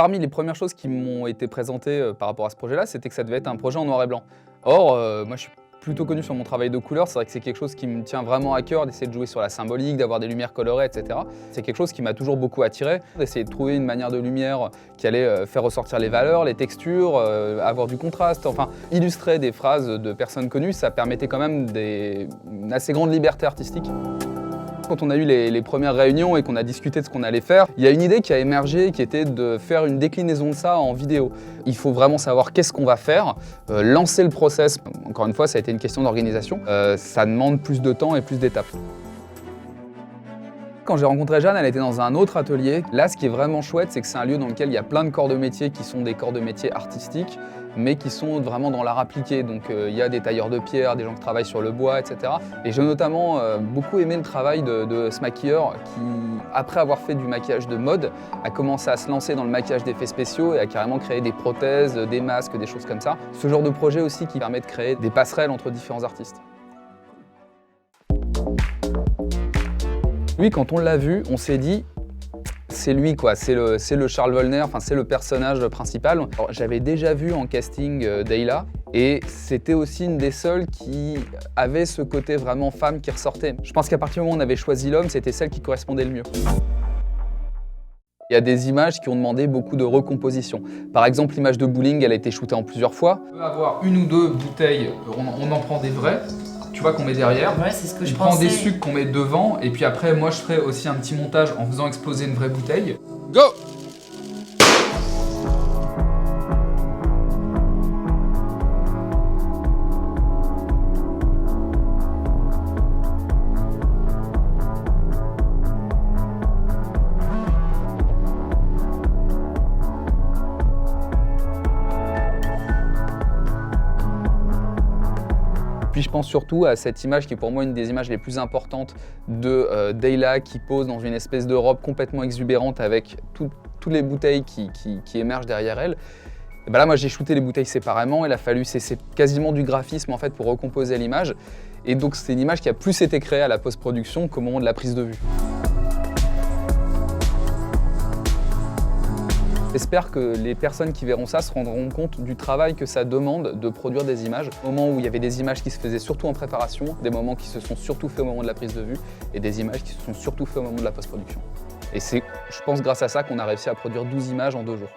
Parmi les premières choses qui m'ont été présentées par rapport à ce projet-là, c'était que ça devait être un projet en noir et blanc. Or, moi je suis plutôt connu sur mon travail de couleur, c'est vrai que c'est quelque chose qui me tient vraiment à cœur, d'essayer de jouer sur la symbolique, d'avoir des lumières colorées, etc. C'est quelque chose qui m'a toujours beaucoup attiré, d'essayer de trouver une manière de lumière qui allait faire ressortir les valeurs, les textures, avoir du contraste, enfin illustrer des phrases de personnes connues, ça permettait quand même une assez grande liberté artistique. Quand on a eu les premières réunions et qu'on a discuté de ce qu'on allait faire, il y a une idée qui a émergé qui était de faire une déclinaison de ça en vidéo. Il faut vraiment savoir qu'est-ce qu'on va faire, lancer le process. Encore une fois, ça a été une question d'organisation. Ça demande plus de temps et plus d'étapes. Quand j'ai rencontré Jeanne, elle était dans un autre atelier. Là, ce qui est vraiment chouette, c'est que c'est un lieu dans lequel il y a plein de corps de métier qui sont des corps de métier artistiques, mais qui sont vraiment dans l'art appliqué. Donc il y a des tailleurs de pierre, des gens qui travaillent sur le bois, etc. Et j'ai notamment beaucoup aimé le travail de ce maquilleur qui, après avoir fait du maquillage de mode, a commencé à se lancer dans le maquillage d'effets spéciaux et a carrément créé des prothèses, des masques, des choses comme ça. Ce genre de projet aussi qui permet de créer des passerelles entre différents artistes. Lui, quand on l'a vu, on s'est dit, c'est lui quoi, c'est le Charles Wollner, enfin c'est le personnage principal. J'avais déjà vu en casting Dayla et c'était aussi une des seules qui avait ce côté vraiment femme qui ressortait. Je pense qu'à partir du moment où on avait choisi l'homme, c'était celle qui correspondait le mieux. Il y a des images qui ont demandé beaucoup de recomposition. Par exemple, l'image de bowling, elle a été shootée en plusieurs fois. On peut avoir une ou deux bouteilles, on en prend des vraies. Tu vois qu'on met derrière, ouais, c'est ce que je prend pensais. des sucres qu'on met devant et puis après moi je ferai aussi un petit montage en faisant exploser une vraie bouteille. Go! Puis je pense surtout à cette image qui est pour moi une des images les plus importantes de Dayla qui pose dans une espèce de robe complètement exubérante avec toutes les bouteilles qui émergent derrière elle. Et ben là moi j'ai shooté les bouteilles séparément, il a fallu, c'est quasiment du graphisme en fait pour recomposer l'image. Et donc c'est une image qui a plus été créée à la post-production qu'au moment de la prise de vue. J'espère que les personnes qui verront ça se rendront compte du travail que ça demande de produire des images. Au moment où il y avait des images qui se faisaient surtout en préparation, des moments qui se sont surtout faits au moment de la prise de vue et des images qui se sont surtout faits au moment de la post-production. Et c'est, je pense, grâce à ça qu'on a réussi à produire 12 images en 2 jours.